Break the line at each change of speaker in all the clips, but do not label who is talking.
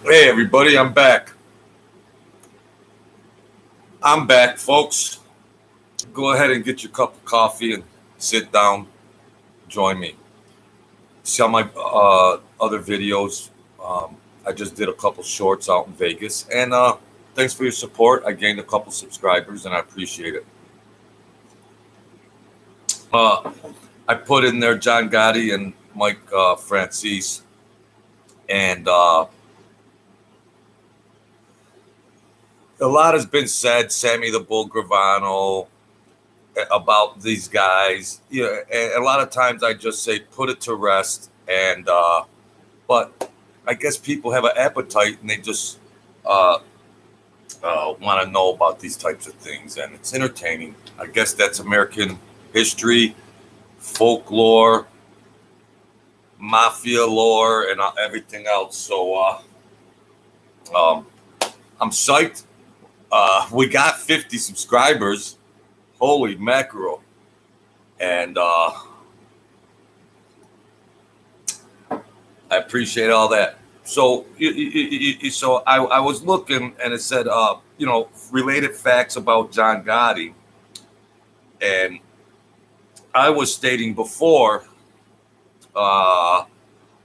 Hey, everybody, I'm back. I'm back, folks. Go ahead and get your cup of coffee and sit down. Join me. See all my other videos. I just did a couple shorts out in Vegas. And thanks for your support. I gained a couple subscribers, and I appreciate it. Uh, I put in there John Gotti and Mike Franzese. And a lot has been said. Sammy the Bull Gravano, about these guys. And a lot of times I just say put it to rest. And but I guess people have an appetite and they just uh, want to know about these types of things, and it's entertaining. I guess that's American history, folklore, mafia lore, and everything else. So um, I'm psyched. We got 50 subscribers. Holy mackerel! And I appreciate all that. So, I was looking, and it said, related facts about John Gotti, and I was stating before, uh,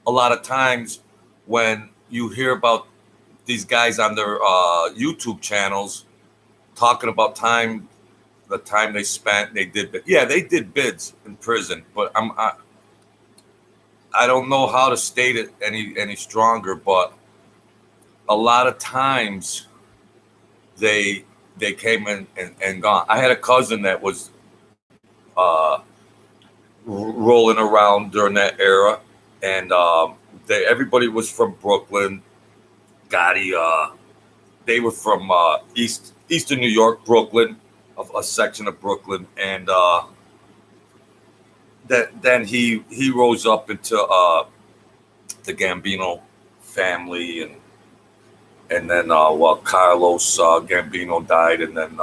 a lot of times when you hear about these guys on their YouTube channels talking about the time they spent, they did bids in prison, but I don't know how to state it any stronger, but a lot of times they they came in and gone. I had a cousin that was uh, rolling around during that era, and everybody was from Brooklyn. Gotti, they were from Eastern New York, Brooklyn, a section of Brooklyn, and then he rose up into the Gambino family, and then Carlos Gambino died, and then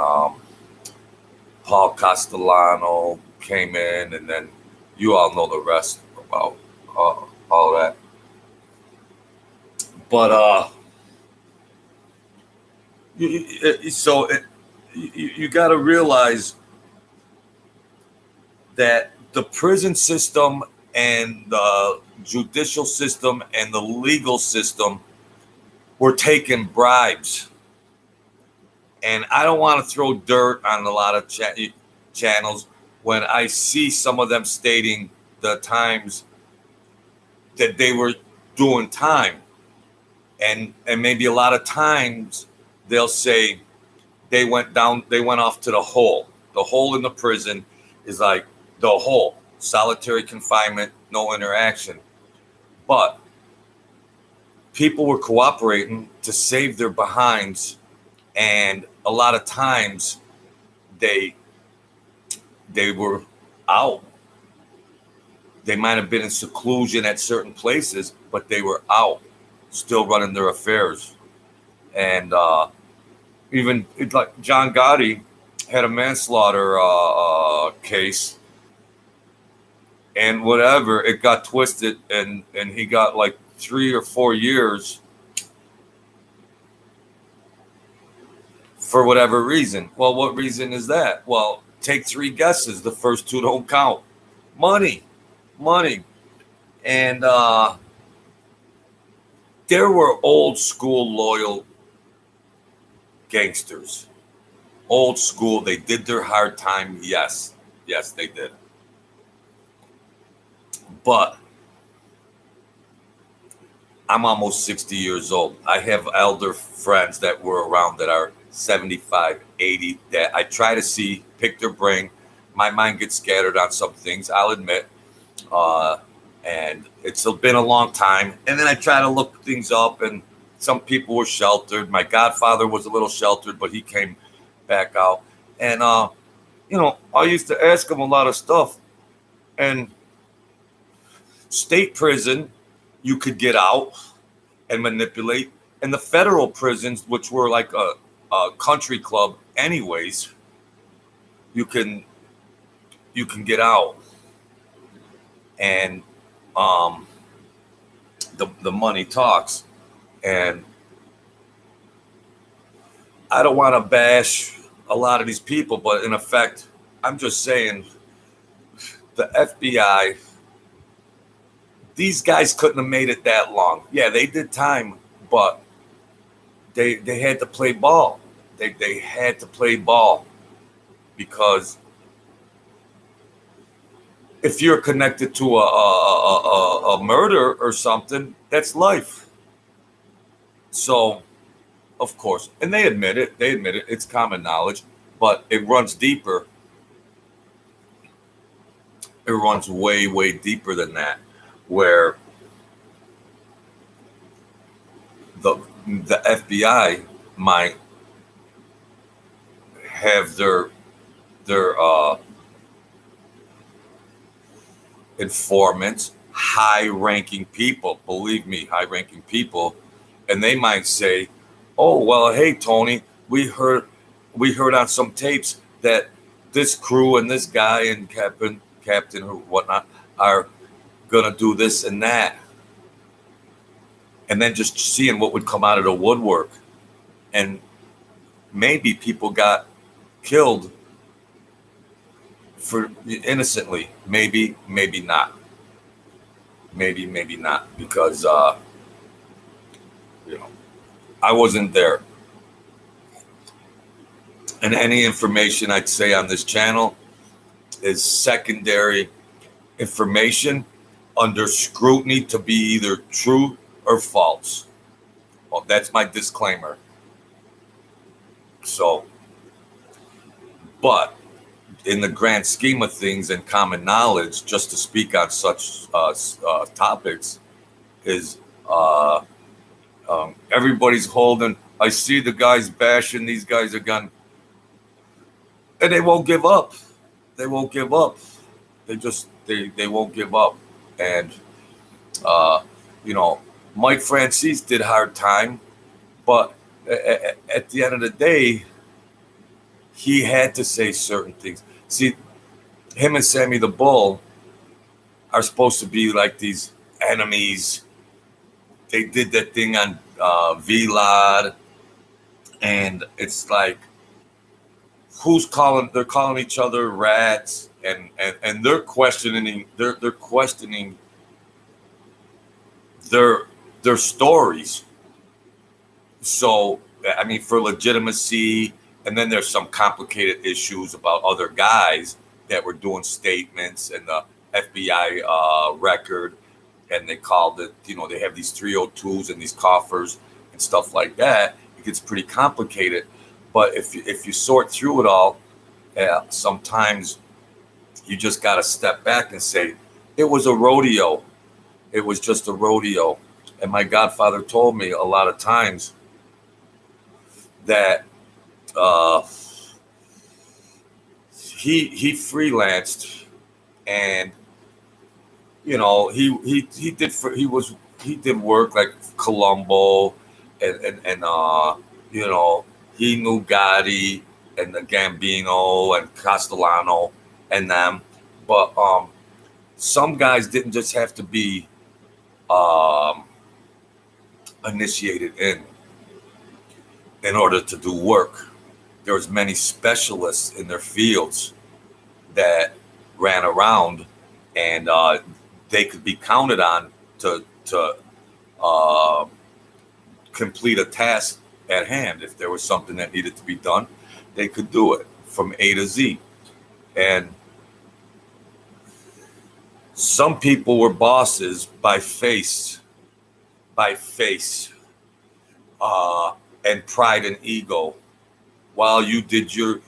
Paul Castellano came in, and then you all know the rest about all that. But you got to realize that the prison system and the judicial system and the legal system were taking bribes. And I don't want to throw dirt on a lot of channels when I see some of them stating the times that they were doing time. And maybe a lot of times they'll say they went off to the hole. The hole in the prison is like the hole, solitary confinement, no interaction. But people were cooperating to save their behinds, and a lot of times they were out. They might have been in seclusion at certain places, but they were out, still running their affairs. And even like John Gotti had a manslaughter case, and whatever, it got twisted, and he got like 3 or 4 years for whatever reason. Well, what reason is that? Well, take three guesses. The first two don't count. Money. And there were old school loyal gangsters. Old school. They did their hard time. Yes, they did. But I'm almost 60 years old. I have elder friends that were around that are 75, 80, that I try to see, pick their brain. My mind gets scattered on some things, I'll admit. Uh, and it's been a long time. And then I try to look things up, and some people were sheltered. My godfather was a little sheltered, but he came back out. And, I used to ask him a lot of stuff. And state prison, you could get out and manipulate. And the federal prisons, which were like a country club anyways, you can get out. And the money talks. And I don't want to bash a lot of these people, but in effect, I'm just saying the FBI, these guys couldn't have made it that long. Yeah, they did time, but they had to play ball. They had to play ball because if you're connected to a murder or something, that's life. So, of course, and they admit it. They admit it. It's common knowledge, but it runs deeper. It runs way, way deeper than that, where the FBI might have their informants, high-ranking people. Believe me, high-ranking people, and they might say, "Oh well, hey Tony, we heard on some tapes that this crew and this guy and captain or whatnot are gonna do this and that," and then just seeing what would come out of the woodwork, and maybe people got killed for innocently. Maybe not. Maybe not, because you know, I wasn't there. And any information I'd say on this channel is secondary information under scrutiny to be either true or false. Well, that's my disclaimer. So, but in the grand scheme of things and common knowledge, just to speak on such topics, is everybody's holding. I see the guys bashing these guys again, and they won't give up. They won't give up. They won't give up. And you know, Mike Franzese did hard time, but at the end of the day, he had to say certain things. See, him and Sammy the Bull are supposed to be like these enemies. They did that thing on VLOD, and it's like, who's calling? They're calling each other rats, and they're questioning. They're questioning their stories. So I mean, for legitimacy. And then there's some complicated issues about other guys that were doing statements and the FBI record, and they called it, you know, they have these 302s and these coffers and stuff like that. It gets pretty complicated. But if you sort through it all, sometimes you just got to step back and say, it was a rodeo. It was just a rodeo. And my godfather told me a lot of times that he freelanced, and you know he did work like Colombo, and you know, he knew Gotti and the Gambino and Castellano and them, but some guys didn't just have to be initiated in order to do work. There was many specialists in their fields that ran around, and they could be counted on to complete a task at hand. If there was something that needed to be done, they could do it from A to Z. And some people were bosses by face, and pride and ego. While you did your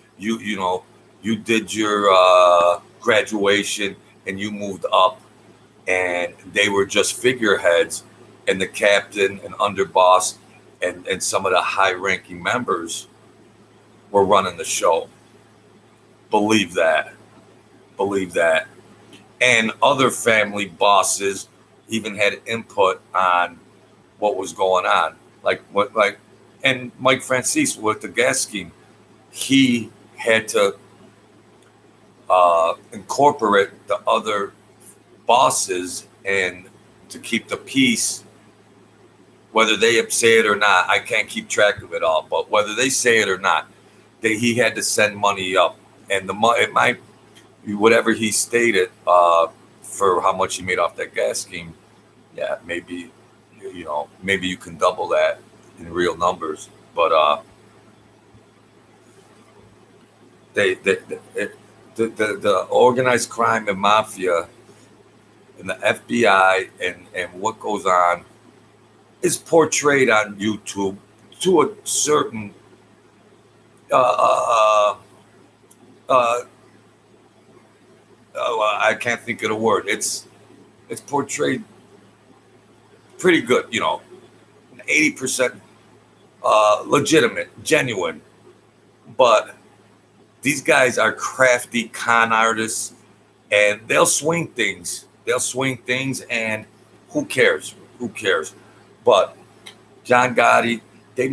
graduation and you moved up, and they were just figureheads, and the captain and underboss and some of the high-ranking members were running the show. Believe that. And other family bosses even had input on what was going on, and Mike Franzese with the gas scheme. He had to incorporate the other bosses and to keep the peace whether they say it or not, I can't keep track of it all. But whether they say it or not, he had to send money up, and it might be whatever he stated for how much he made off that gas scheme. Yeah, maybe maybe you can double that in real numbers. But the organized crime and mafia and the FBI and what goes on is portrayed on YouTube to a certain I can't think of the word. It's portrayed pretty good, 80% legitimate, genuine. But these guys are crafty con artists, and they'll swing things. And who cares? Who cares? But John Gotti, he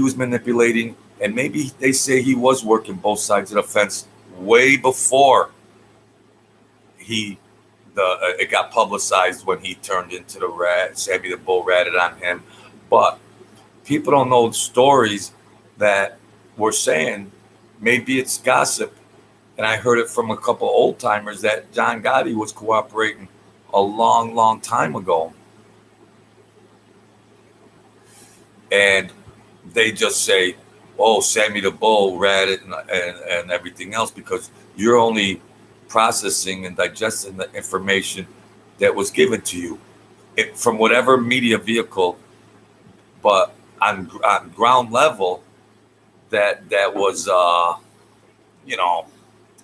was manipulating, and maybe they say he was working both sides of the fence way before it got publicized when he turned into the rat. Sammy the Bull ratted on him, but people don't know the stories that we're saying. Maybe it's gossip, and I heard it from a couple old timers that John Gotti was cooperating a long, long time ago, and they just say, "Oh, Sammy the Bull ratted and everything else," because you're only processing and digesting the information that was given to you from whatever media vehicle, but on ground level, that was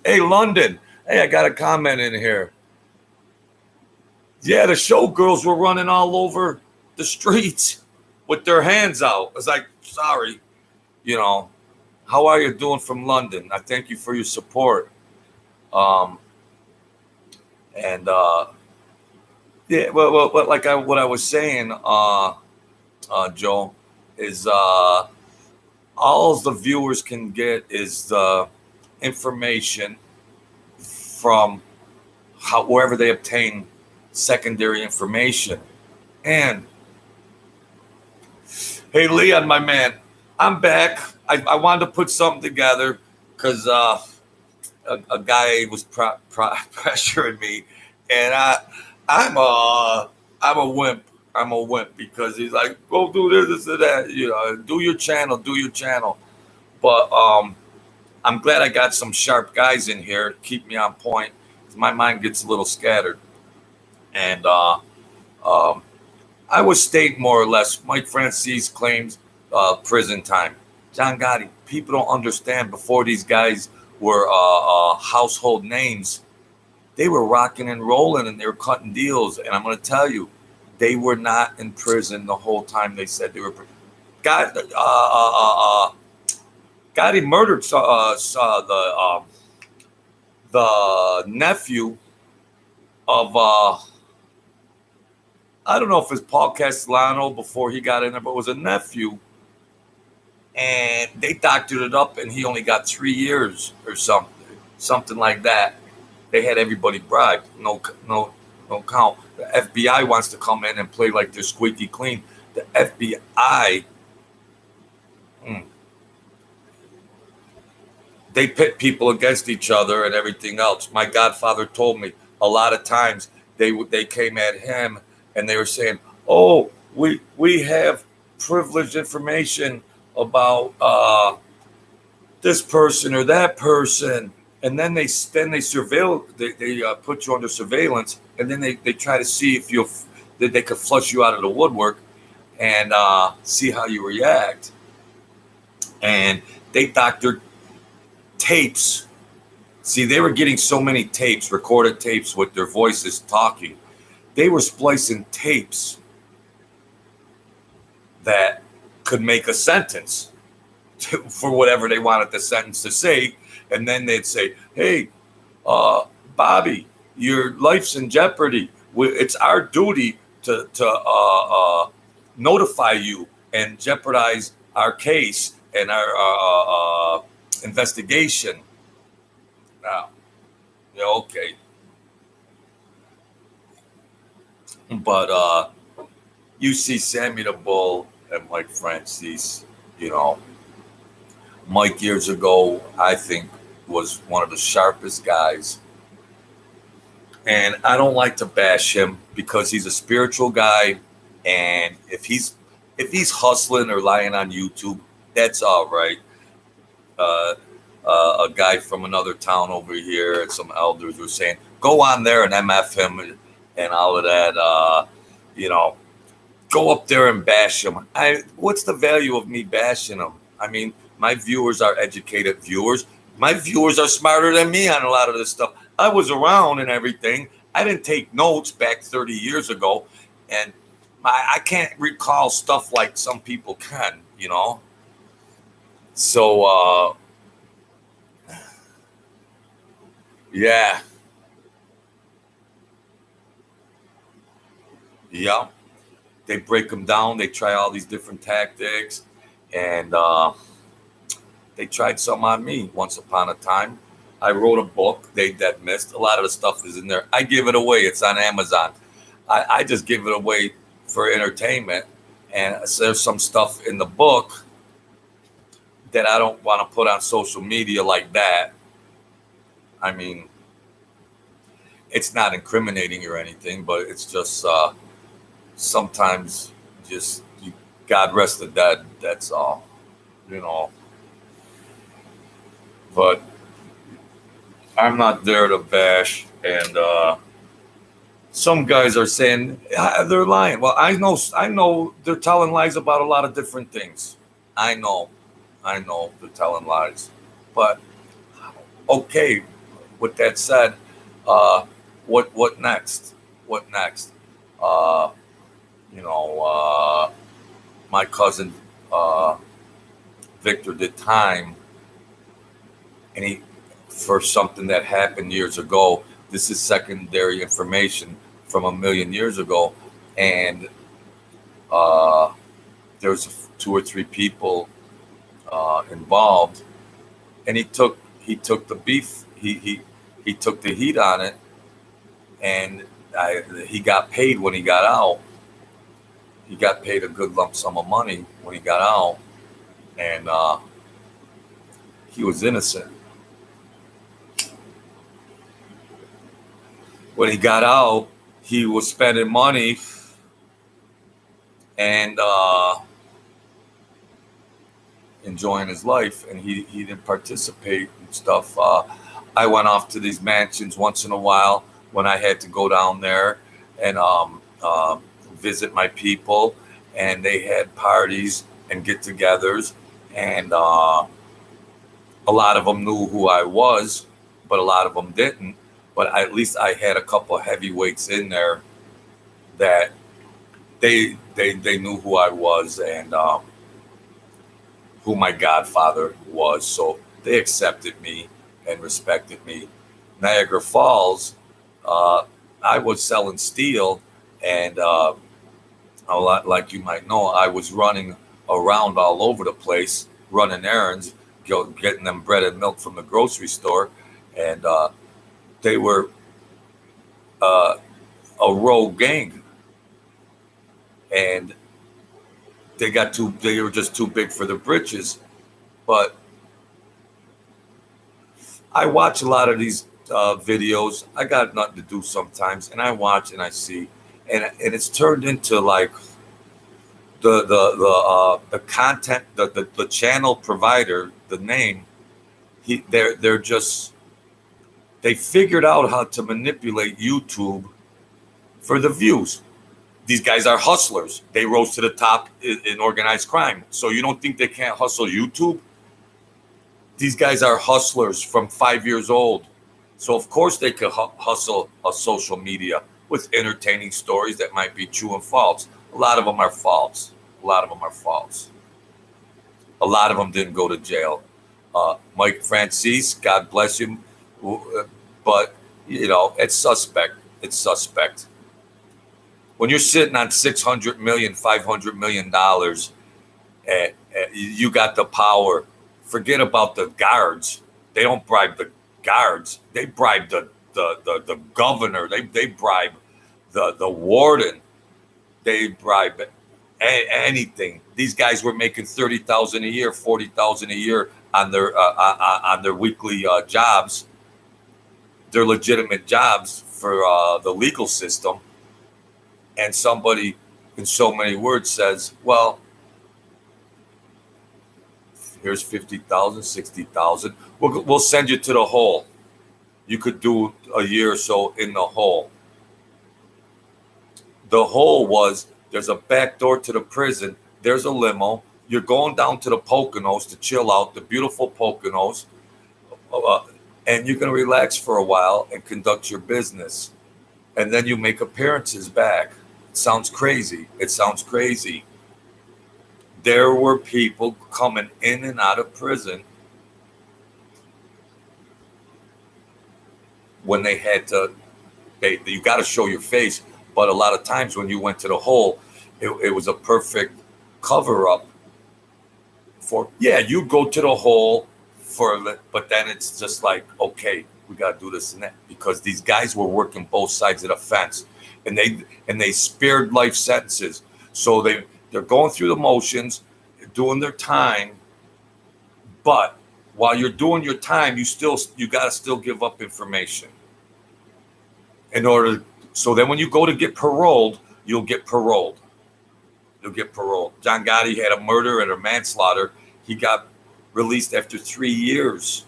hey, London, hey, I got a comment in here. Yeah, the showgirls were running all over the streets with their hands out. I was like, sorry, how are you doing from London? I thank you for your support. Yeah, well, like what I was saying, Joe, is all the viewers can get is the information from wherever they obtain secondary information. And hey, Leon, my man, I'm back. I wanted to put something together because a guy was pressuring me, and I'm a wimp. I'm a wimp because he's like, go do this and that, do your channel. But I'm glad I got some sharp guys in here to keep me on point. My mind gets a little scattered. And I was stating more or less, Mike Franzese claims prison time. John Gotti, people don't understand, before these guys were household names, they were rocking and rolling and they were cutting deals. And I'm going to tell you, they were not in prison the whole time they said they were. Gotti murdered the nephew of I don't know if it's Paul Castellano before he got in there, but it was a nephew, and they doctored it up, and he only got 3 years or something like that. They had everybody bribed, no count. The FBI wants to come in and play like they're squeaky clean. The FBI, they pit people against each other and everything else. My godfather told me a lot of times they came at him and they were saying, "Oh, we have privileged information about this person or that person," and then they surveil, they put you under surveillance, and then they try to see if they could flush you out of the woodwork and see how you react. And they doctored tapes. See, they were getting so many tapes, recorded tapes with their voices talking. They were splicing tapes that could make a sentence for whatever they wanted the sentence to say. And then they'd say, "Hey, Bobby, your life's in jeopardy. It's our duty to notify you and jeopardize our case and our investigation." Now, okay. But You see Sammy the Bull and Mike Franzese, you know, Mike years ago, I think, was one of the sharpest guys. And I don't like to bash him because he's a spiritual guy. And if he's hustling or lying on YouTube, that's all right. Uh, a guy from another town over here and some elders were saying, go on there and MF him and all of that. You know, go up there and bash him. What's the value of me bashing him? I mean, my viewers are educated viewers. My viewers are smarter than me on a lot of this stuff. I was around and everything. I didn't take notes back 30 years ago, and I can't recall stuff like some people can, you know. So yeah, yeah. They break them down. They try all these different tactics, and they tried some on me once upon a time. I wrote a book. That missed. A lot of the stuff is in there. I give it away. It's on Amazon. I just give it away for entertainment. And there's some stuff in the book that I don't want to put on social media like that. I mean, it's not incriminating or anything, but it's just sometimes just God rest the dead. That's all, you know. But I'm not there to bash. And some guys are saying they're lying. Well, I know they're telling lies about a lot of different things. I know they're telling lies. But okay, with that said, what next? What next? Uh, my cousin Victor did time, and he for something that happened years ago. This is secondary information from a million years ago, and there's two or three people involved, and he took the beef. He took the heat on it, and he got paid when he got out. He got paid a good lump sum of money when he got out, and he was innocent. When he got out, he was spending money and enjoying his life, and he didn't participate in stuff. I went off to these mansions once in a while when I had to go down there and visit my people, and they had parties and get-togethers, and a lot of them knew who I was, but a lot of them didn't. But at least I had a couple of heavyweights in there that they knew who I was and who my godfather was, so they accepted me and respected me. Niagara Falls, I was selling steel, and a lot, like you might know, I was running around all over the place, running errands, getting them bread and milk from the grocery store, and they were a rogue gang, and they were just too big for the britches. But I watch a lot of these videos. I got nothing to do sometimes, and I watch and I see, and it's turned into like the content, the channel provider, the name. They're just, they figured out how to manipulate YouTube for the views. These guys are hustlers. They rose to the top in organized crime. So you don't think they can't hustle YouTube? These guys are hustlers from 5 years old. So of course they could hustle a social media with entertaining stories that might be true and false. A lot of them are false. A lot of them are false. A lot of them didn't go to jail. Mike Franzese, God bless him, but it's suspect. It's suspect. When you're sitting on $600 million, $500 million, you got the power. Forget about the guards. They don't bribe the guards. They bribe the governor. They bribe the warden. They bribe anything. These guys were making 30,000 a year, 40,000 a year on their weekly jobs, their legitimate jobs for the legal system. And somebody, in so many words, says, "Well, here's 50,000, 60,000. We'll send you to the hole. You could do a year or so in the hole." The hole was, there's a back door to the prison. There's a limo. You're going down to the Poconos to chill out, the beautiful Poconos, and you're going to relax for a while and conduct your business. And then you make appearances back. It sounds crazy. It sounds crazy. There were people coming in and out of prison when they had to, you got to show your face. But a lot of times when you went to the hole, it was a perfect cover up for, yeah, you go to the hole but then it's just like, okay, we got to do this and that, because these guys were working both sides of the fence, and they spared life sentences. So they're going through the motions, doing their time, but while you're doing your time, you got to still give up information in order. So then when you go to get paroled, you'll get paroled. John Gotti had a murder and a manslaughter. He got released after 3 years.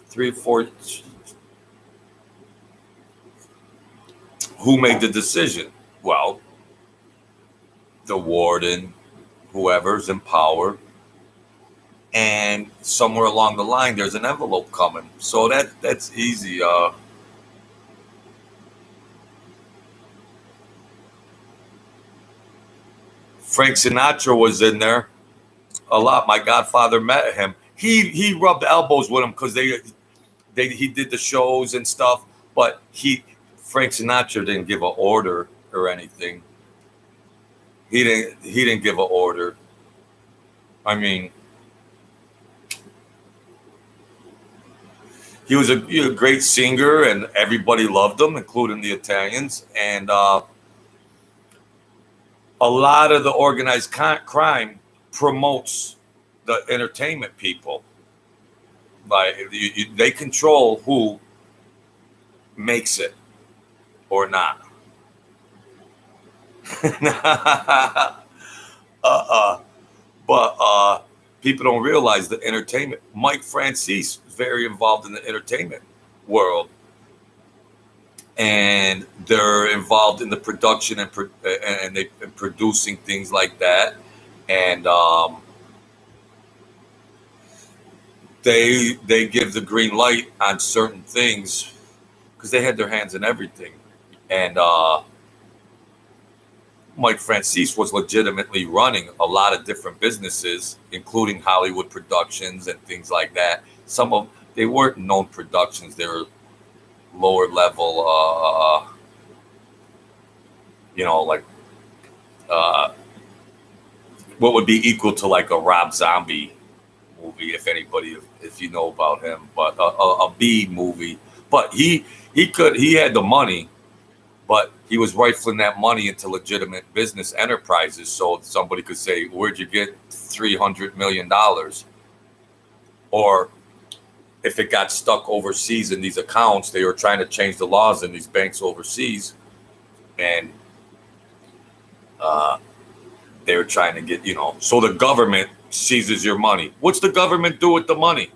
3 or 4. Who made the decision? Well, the warden, whoever's in power. And somewhere along the line, there's an envelope coming. So that's easy. Frank Sinatra was in there a lot. My godfather met him. He rubbed elbows with him because he did the shows and stuff. But Frank Sinatra didn't give an order or anything. He didn't give an order. I mean, he was a great singer, and everybody loved him, including the Italians. And a lot of the organized crime promotes the entertainment people. Like they control who makes it or not. But people don't realize the entertainment. Mike Franzese is very involved in the entertainment world, and they're involved in the production and producing things like that. And they give the green light on certain things because they had their hands in everything. And Mike Franzese was legitimately running a lot of different businesses, including Hollywood productions and things like that. They weren't known productions; they were lower level, like what would be equal to like a Rob Zombie movie, if you know about him, but a B movie. But he had the money, but he was rifling that money into legitimate business enterprises. So somebody could say, "Where'd you get $300 million?" Or if it got stuck overseas in these accounts, they were trying to change the laws in these banks overseas, and they were trying to get, so the government seizes your money. What's the government do with the money?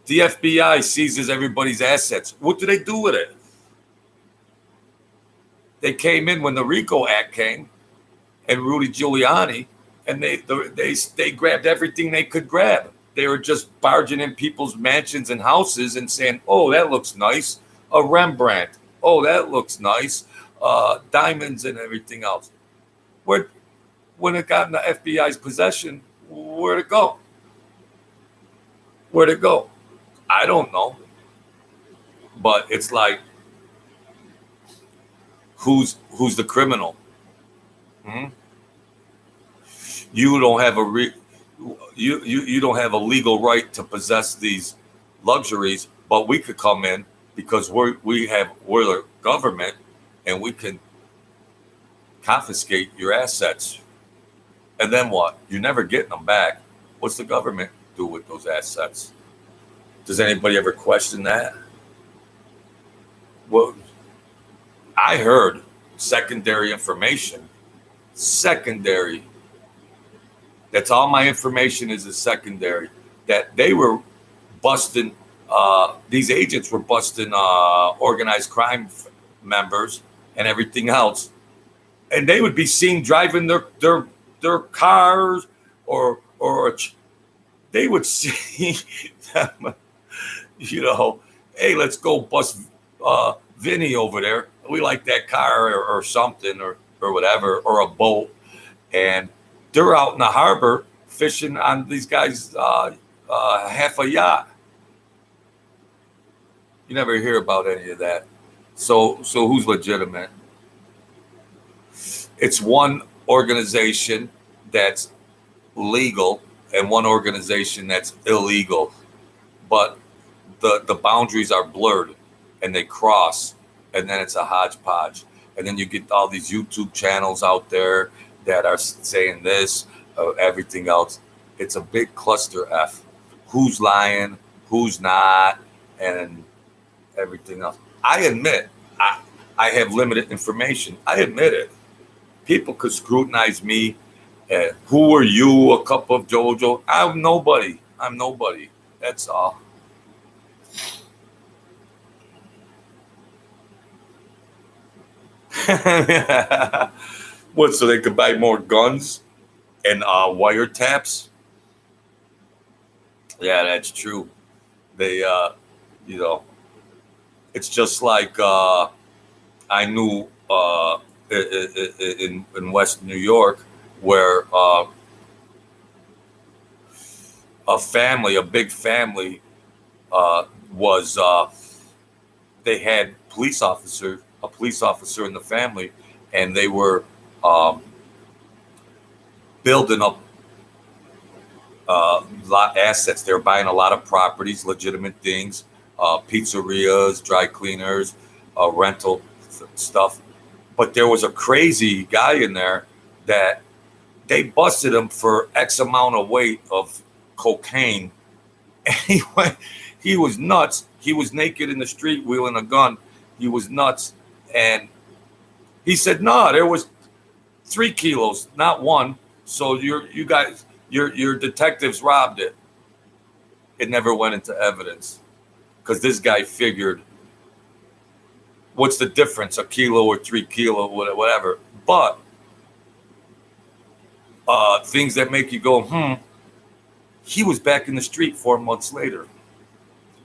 The FBI seizes everybody's assets. What do they do with it? They came in when the RICO Act came, and Rudy Giuliani, and they grabbed everything they could grab. They were just barging in people's mansions and houses and saying, "Oh, that looks nice. A Rembrandt. Oh, that looks nice. Diamonds and everything else." When it got in the FBI's possession, where'd it go? Where'd it go? I don't know. But it's like, who's the criminal? You don't have you don't have a legal right to possess these luxuries, but we could come in because we're the government, and we can confiscate your assets. And then what? You're never getting them back. What's the government do with those assets? Does anybody ever question that? Well, I heard secondary information. Secondary. That's all my information is secondary. That they were busting, these agents were busting organized crime members and everything else. And they would be seen driving their cars, or they would see them, hey, let's go bust Vinny over there. We like that car, or something, or whatever, or a boat. And they're out in the harbor fishing on these guys' half a yacht. You never hear about any of that. So who's legitimate? It's one organization that's legal and one organization that's illegal, but the boundaries are blurred and they cross, and then it's a hodgepodge. And then you get all these YouTube channels out there that are saying this, everything else. It's a big cluster F. Who's lying, who's not, and everything else. I admit, I have limited information. I admit it. People could scrutinize me. Who are you? A cup of JoJo? I'm nobody. That's all. What? So they could buy more guns and wiretaps? Yeah, that's true. They, it's just like I knew in West New York, where a big family, was they had a police officer in the family, and they were building up lot assets. They were buying a lot of properties, legitimate things, pizzerias, dry cleaners, rental stuff. But there was a crazy guy in there that they busted him for X amount of weight of cocaine. And he was nuts. He was naked in the street wheeling a gun. He was nuts. And he said, no, there was 3 kilos, not 1. So your detectives robbed it. It never went into evidence because this guy figured, what's the difference, a kilo or 3 kilo, whatever. But things that make you go, he was back in the street 4 months later.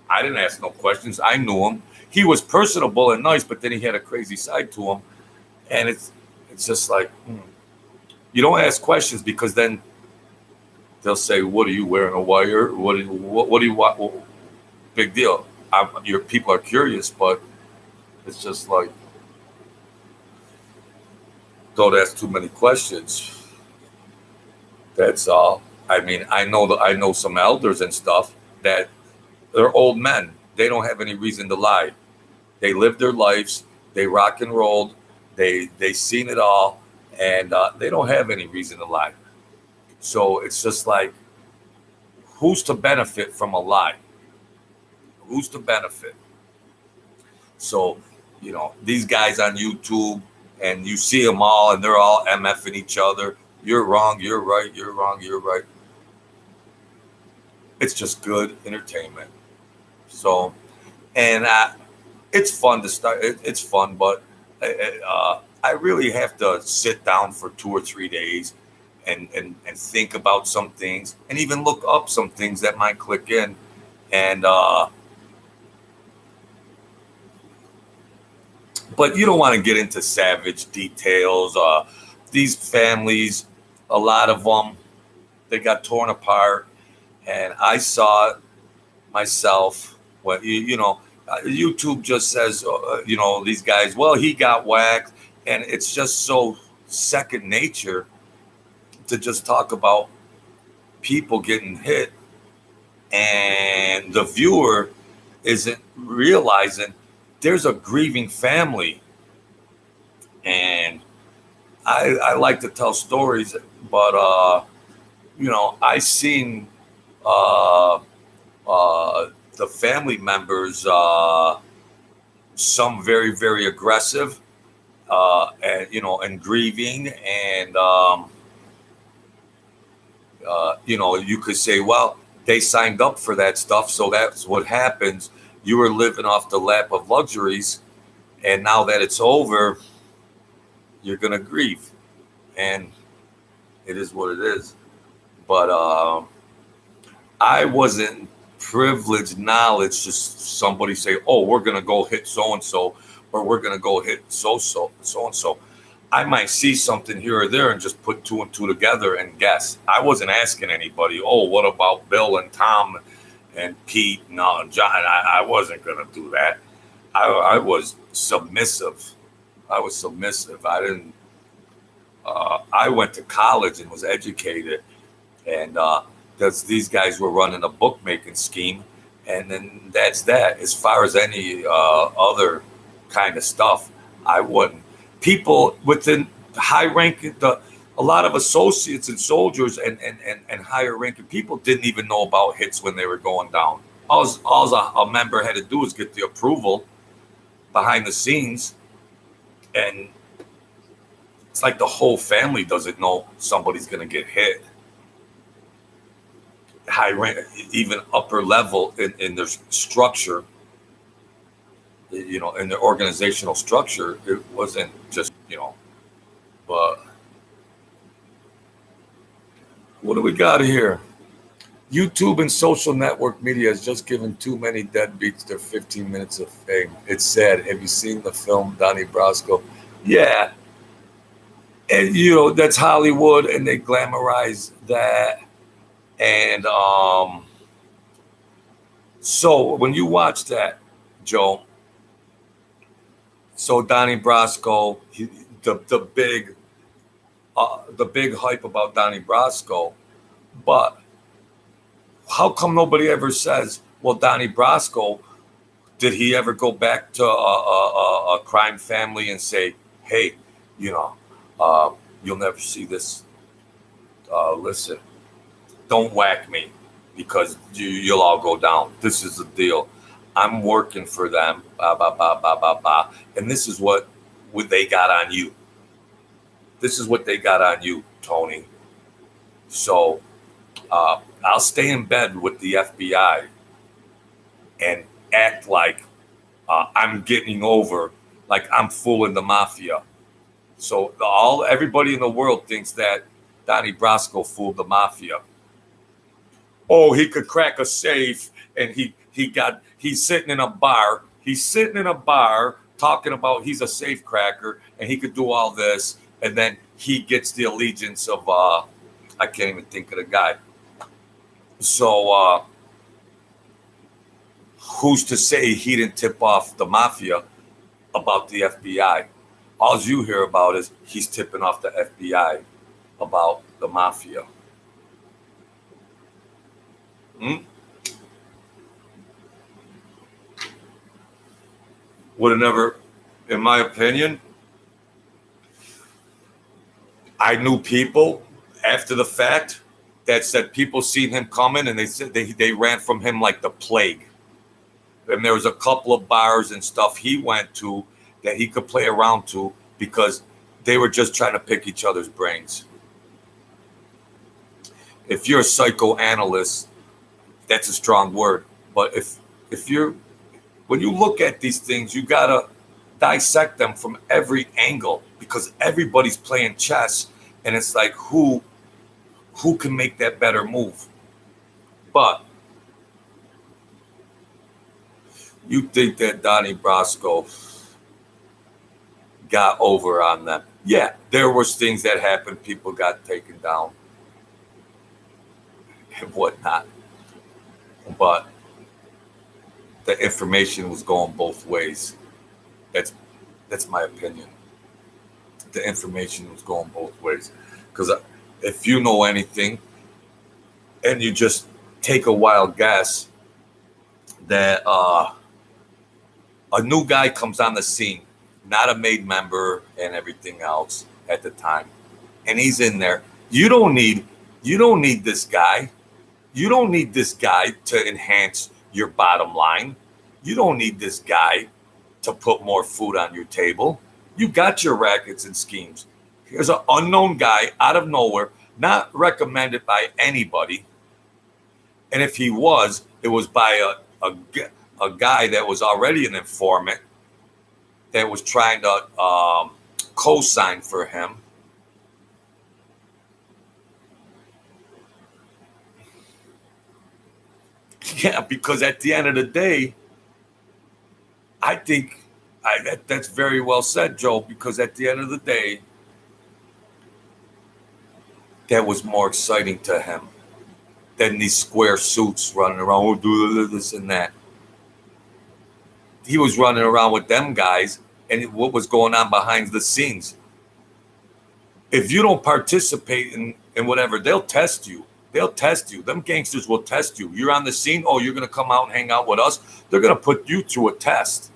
I didn't ask no questions. I knew him. He was personable and nice, but then he had a crazy side to him. And it's just like, you don't ask questions, because then they'll say, what are you, wearing a wire? What do you want? Well, big deal. Your people are curious, but it's just like, don't ask too many questions. That's all. I mean, I know some elders and stuff that they're old men. They don't have any reason to lie. They lived their lives. They rock and rolled. They seen it all, and they don't have any reason to lie. So it's just like, who's to benefit from a lie? Who's to benefit? So, these guys on YouTube, and you see them all, and they're all MFing each other. You're wrong, you're right, you're wrong, you're right. It's just good entertainment. So, and it's fun to start. It's fun, but I really have to sit down for 2 or 3 days and think about some things, and even look up some things that might click in. And but you don't want to get into savage details. These families, a lot of them, they got torn apart, and I saw it myself. What YouTube just says, these guys, well, he got whacked, and it's just so second nature to just talk about people getting hit, and the viewer isn't realizing there's a grieving family, and I like to tell stories, but I seen uh, the family members, some very very aggressive, and and grieving, and you could say, well, they signed up for that stuff, so that's what happens. You were living off the lap of luxuries, and now that it's over, you're gonna grieve, and it is what it is. But I wasn't privileged knowledge. Just somebody say, "Oh, we're gonna go hit so and so," or "We're gonna go hit so and so." I might see something here or there and just put two and two together and guess. I wasn't asking anybody, "Oh, what about Bill and Tom and Pete and John?" I wasn't gonna do that. I was submissive. I was submissive. I didn't. I went to college and was educated, and these guys were running a bookmaking scheme, and then that's that. As far as any other kind of stuff, I wouldn't. People within high ranking, a lot of associates and soldiers and higher ranking people didn't even know about hits when they were going down. All a member had to do was get the approval behind the scenes, and it's like the whole family doesn't know somebody's going to get hit. High rank, even upper level in their structure, in their organizational structure, it wasn't just, but what do we got here? YouTube and social network media has just given too many deadbeats their 15 minutes of fame. It's sad. Have you seen the film Donnie Brasco? Yeah. And, that's Hollywood, and they glamorize that. And so when you watch that, Joe, so Donnie Brasco, the big hype about Donnie Brasco, but how come nobody ever says, well, Donnie Brasco, did he ever go back to a crime family and say, hey, you'll never see this. Listen, don't whack me because you'll all go down. This is the deal. I'm working for them, blah, blah, blah, blah, blah, blah. And this is what they got on you. This is what they got on you, Tony. So I'll stay in bed with the FBI and act like I'm getting over, like I'm fooling the mafia. So everybody in the world thinks that Donnie Brasco fooled the mafia. Oh, he could crack a safe, and he's sitting in a bar. He's sitting in a bar talking about he's a safe cracker, and he could do all this, and then he gets the allegiance of I can't even think of the guy. So who's to say he didn't tip off the mafia about the FBI? All you hear about is he's tipping off the FBI about the mafia. Would have never, in my opinion, I knew people after the fact that said people seen him coming, and they said they ran from him like the plague. And there was a couple of bars and stuff he went to that he could play around to because they were just trying to pick each other's brains. If you're a psychoanalyst, that's a strong word. But when you look at these things, you gotta dissect them from every angle because everybody's playing chess, and it's like who can make that better move. But you think that Donnie Brasco got over on them? Yeah, there was things that happened. People got taken down and whatnot. But the information was going both ways. That's my opinion. The information was going both ways. Because if you know anything and you just take a wild guess that A new guy comes on the scene, not a made member and everything else at the time, and he's in there. You don't need this guy. You don't need this guy to enhance your bottom line. You don't need this guy to put more food on your table. You got your rackets and schemes. Here's an unknown guy out of nowhere, not recommended by anybody. And if he was, it was by a guy that was already an informant that was trying to co-sign for him. Yeah, because at the end of the day, I think that's very well said, Joe, because at the end of the day, that was more exciting to him than these square suits running around, oh, do this and that. He was running around with them guys and what was going on behind the scenes. If you don't participate in whatever, they'll test you. They'll test you. Them gangsters will test you. You're on the scene. Oh, you're going to come out and hang out with us. They're going to put you through a test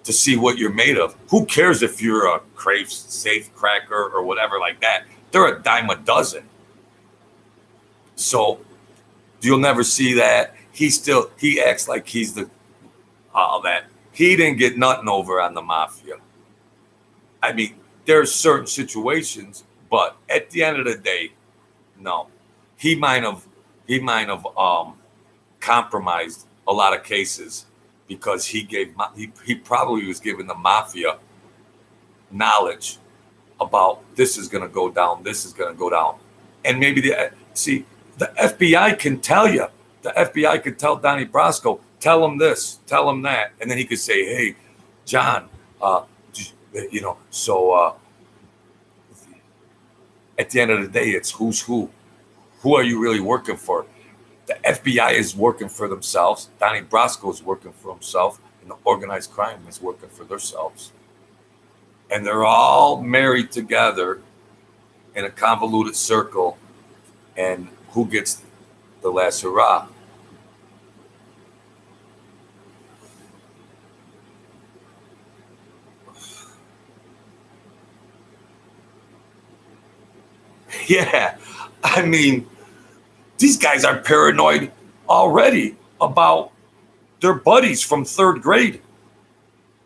to see what you're made of. Who cares if you're a crave safe cracker or whatever like that? They're a dime a dozen. So you'll never see that. He acts like he's the all that. He didn't get nothing over on the mafia. I mean, there's certain situations, but at the end of the day, no. He might have compromised a lot of cases because he probably was giving the mafia knowledge about this is going to go down, this is going to go down, and maybe the FBI can tell you. The FBI could tell Donnie Brasco, tell him this, tell him that, and then he could say, "Hey, John, so at the end of the day, it's who's who. Who are you really working for?" The FBI is working for themselves. Donnie Brasco is working for himself, and the organized crime is working for themselves. And they're all married together in a convoluted circle. And who gets the last hurrah? Yeah, I mean, these guys are paranoid already about their buddies from third grade.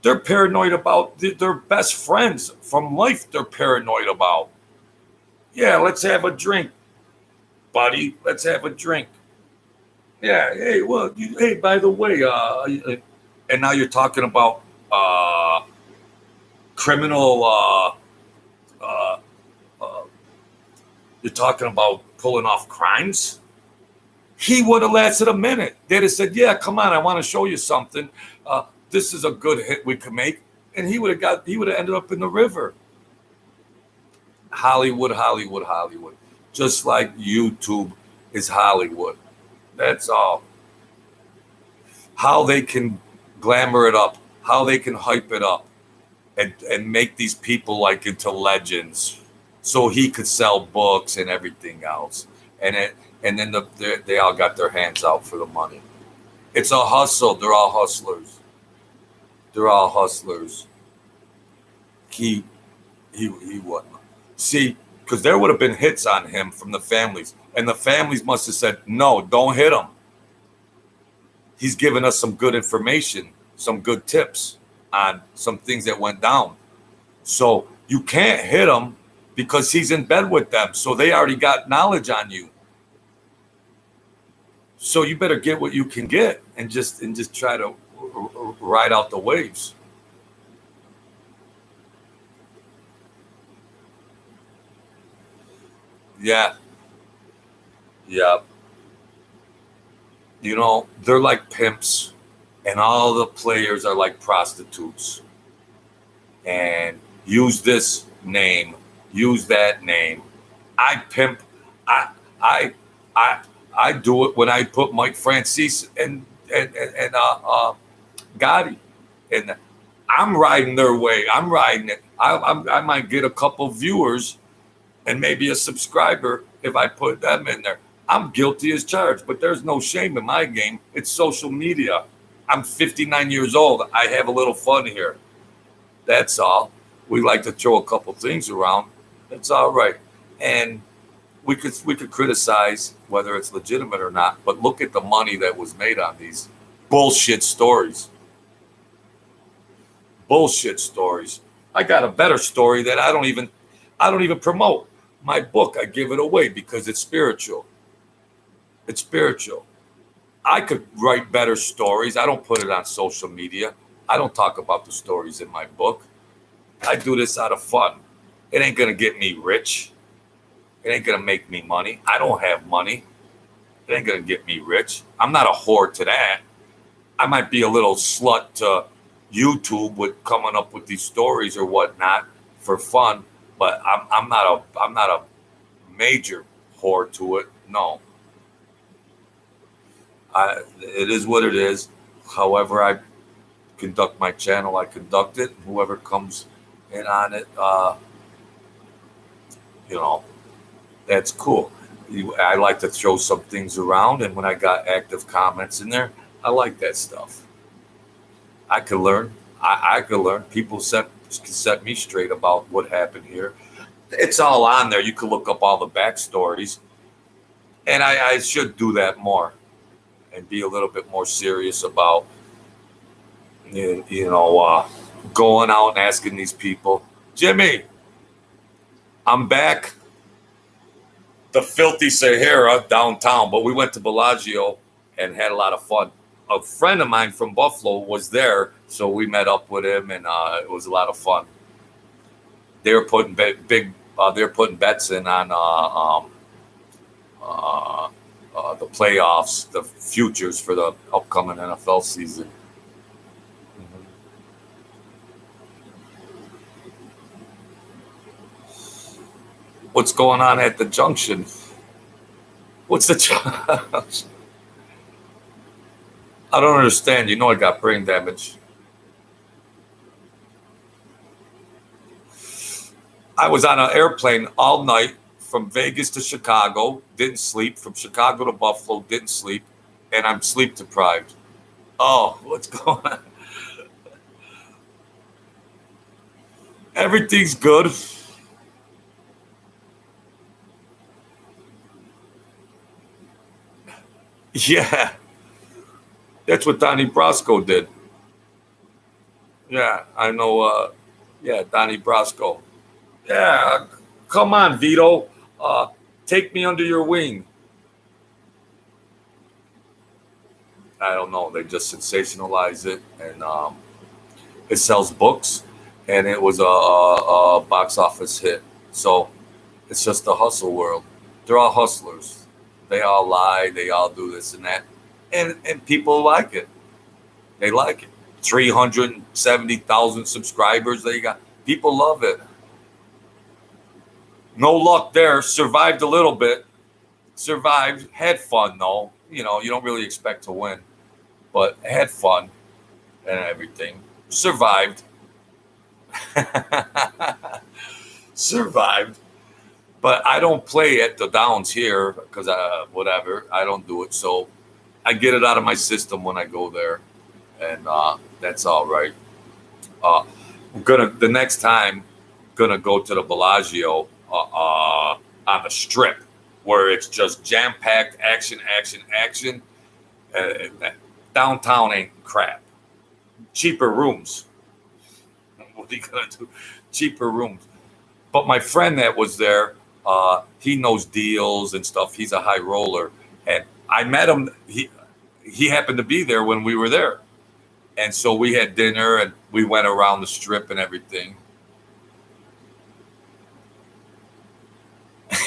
They're paranoid about their best friends from life. They're paranoid about. Yeah, let's have a drink, buddy. Let's have a drink. Yeah, hey, well, hey, by the way, and now you're talking about criminal. Uh, uh, you're talking about pulling off crimes. He would have lasted a minute. They'd have said, "Yeah, come on, I want to show you something. This is a good hit we could make," and he would have ended up in the river. Hollywood, Hollywood, Hollywood. Just like YouTube is Hollywood. That's all. How they can glamour it up, how they can hype it up, and make these people like into legends, so he could sell books and everything else. And then they all got their hands out for the money. It's a hustle. They're all hustlers. They're all hustlers. He wasn't. See, because there would have been hits on him from the families, and the families must have said, "No, don't hit him. He's given us some good information, some good tips on some things that went down. So you can't hit him because he's in bed with them. So they already got knowledge on you. So you better get what you can get and just try to ride out the waves." Yeah. Yeah. They're like pimps, and all the players are like prostitutes. And use this name, use that name. I pimp. I I I I do it when I put Mike Franzese and Gotti, and I'm riding their way. I'm riding it. I might get a couple viewers and maybe a subscriber if I put them in there. I'm guilty as charged, but there's no shame in my game. It's social media. I'm 59 years old. I have a little fun here. That's all. We like to throw a couple things around. That's all right. And we could criticize whether it's legitimate or not, but look at the money that was made on these bullshit stories. Bullshit stories. I got a better story that I don't even promote. My book, I give it away because it's spiritual. It's spiritual. I could write better stories. I don't put it on social media. I don't talk about the stories in my book. I do this out of fun. It ain't gonna get me rich. It ain't gonna make me money. I don't have money. It ain't gonna get me rich. I'm not a whore to that. I might be a little slut to YouTube with coming up with these stories or whatnot for fun, but I'm not a major whore to it. No, it is what it is. However, I conduct my channel, I conduct it. Whoever comes in on it, you know, that's cool. I like to throw some things around, and when I got active comments in there, I like that stuff. I could learn. I could learn. People set me straight about what happened here. It's all on there. You can look up all the backstories, and I should do that more and be a little bit more serious about going out and asking these people, Jimmy, I'm back. The filthy Sahara downtown, but we went to Bellagio and had a lot of fun. A friend of mine from Buffalo was there, so we met up with him, and it was a lot of fun. They were putting they're putting bets in on the playoffs, the futures for the upcoming NFL season. Mhm. What's going on at the junction? What's the junction? I don't understand. You know I got brain damage. I was on an airplane all night from Vegas to Chicago, didn't sleep. From Chicago to Buffalo, didn't sleep. And I'm sleep deprived. Oh, what's going on? Everything's good. Yeah, that's what Donnie Brasco did. Yeah, I know. Yeah, Donnie Brasco. Yeah, come on, Vito. Uh, Take me under your wing. I don't know. They just sensationalize it, and it sells books, and it was a box office hit. So it's just the hustle world. They're all hustlers. They all lie. They all do this and that, and people like it. They like it. 370,000 subscribers they got. People love it. No luck there. Survived a little bit. Survived. Had fun though. You don't really expect to win, but had fun and everything. Survived. Survived. But I don't play at the downs here because whatever. I don't do it. So I get it out of my system when I go there, and that's all right. I'm gonna the next time gonna go to the Bellagio on the strip where it's just jam packed, action, action, action. Uh, Downtown ain't crap. Cheaper rooms. What are you gonna do? Cheaper rooms. But my friend that was there, he knows deals and stuff. He's a high roller, and I met him. He happened to be there when we were there, and so we had dinner and we went around the strip and everything.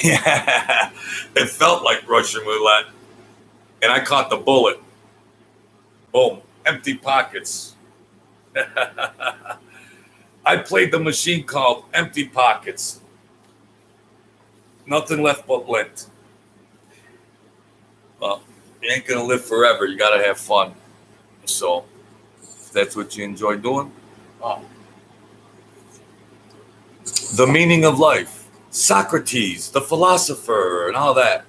Yeah, it felt like Russian roulette, and I caught the bullet. Boom, empty pockets. I played the machine called Empty Pockets. Nothing left but lint. Well, you ain't gonna live forever. You gotta have fun. So, if that's what you enjoy doing, uh, the meaning of life. Socrates, the philosopher, and all that.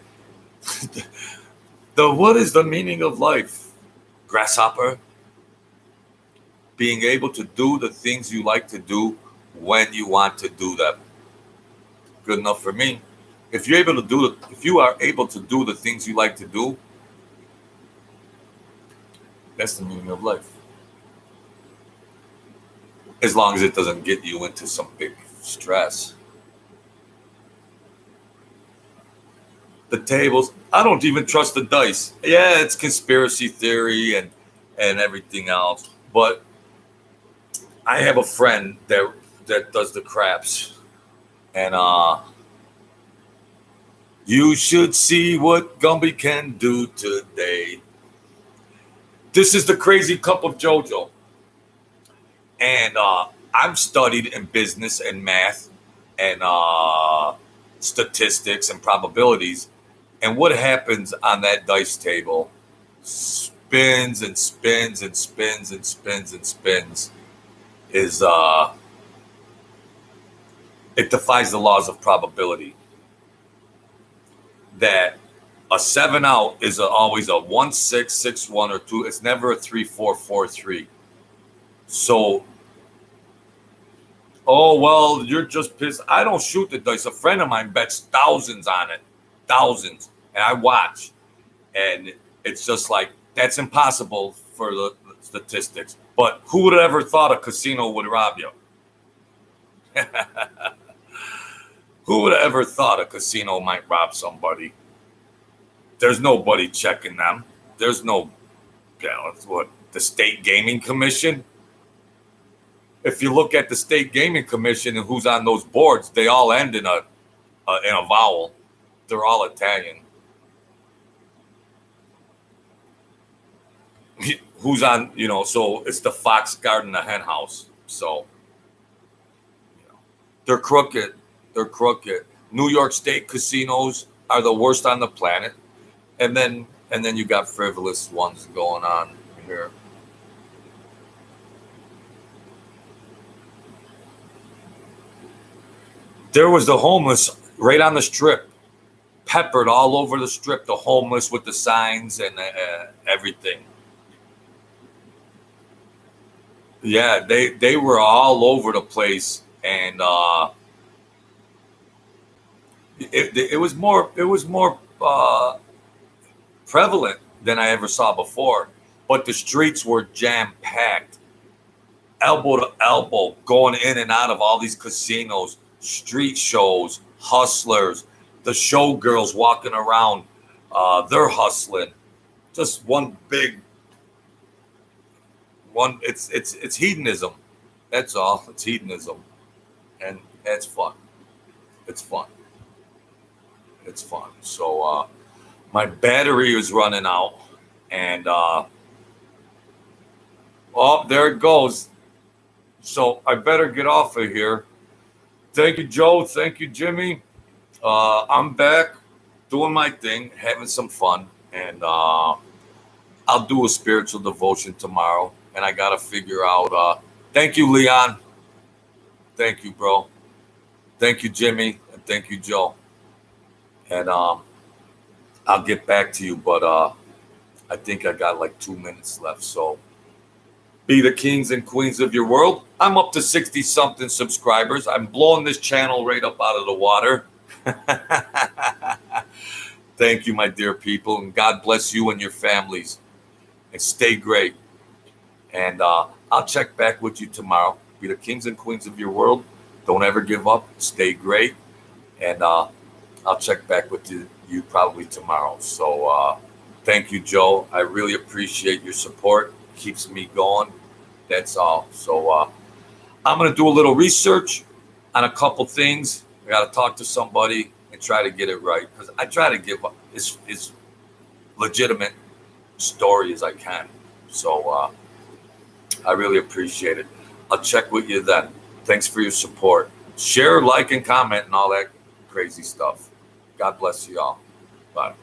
The what is the meaning of life? Grasshopper, being able to do the things you like to do when you want to do them. Good enough for me. If you are able to do the things you like to do, that's the meaning of life. As long as it doesn't get you into some big stress. The tables, I don't even trust the dice. Yeah, it's conspiracy theory and everything else. But I have a friend that does the craps. And you should see what Gumby can do today. This is the Crazy Cup of JoJo. And I'm studied in business and math and statistics and probabilities. And what happens on that dice table spins and spins and spins and spins and spins is it defies the laws of probability. That a 7 out is always a 1-6, 6-1, or 2. It's never a 3-4, 4-3. So, oh, well, you're just pissed. I don't shoot the dice. A friend of mine bets thousands on it. Thousands. And I watch. And it's just like, that's impossible for the statistics. But who would have ever thought a casino would rob you? Who would have ever thought a casino might rob somebody? There's nobody checking them. There's no, what, the State Gaming Commission? If you look at the State Gaming Commission and who's on those boards, they all end in a vowel. They're all Italian. Who's on, so it's the Fox Garden, the hen house. So, they're crooked. They're crooked. New York State casinos are the worst on the planet. And then you got frivolous ones going on here. There was the homeless right on the strip, peppered all over the strip, the homeless with the signs and everything. Yeah, they were all over the place, and it was more prevalent than I ever saw before. But the streets were jam packed, elbow to elbow, going in and out of all these casinos, street shows, hustlers, the showgirls walking around, they're hustling. Just one big one. It's hedonism. That's all. It's hedonism, and it's fun. It's fun. It's fun. So my battery is running out, and oh, there it goes. So I better get off of here. Thank you, Joe. Thank you, Jimmy. I'm back doing my thing, having some fun, and I'll do a spiritual devotion tomorrow. And I got to figure out. Thank you, Leon. Thank you, bro. Thank you, Jimmy. And thank you, Joe. And I'll get back to you, but I think I got like 2 minutes left. So be the kings and queens of your world. I'm up to 60-something subscribers. I'm blowing this channel right up out of the water. Thank you, my dear people, and God bless you and your families. And stay great. And I'll check back with you tomorrow. Be the kings and queens of your world. Don't ever give up. Stay great. And I'll check back with you probably tomorrow. So thank you, Joe. I really appreciate your support. Keeps me going. That's all. So I'm going to do a little research on a couple things. I got to talk to somebody and try to get it right, because I try to give as legitimate story as I can. So I really appreciate it. I'll check with you then. Thanks for your support. Share, like, and comment and all that crazy stuff. God bless you all. Bye.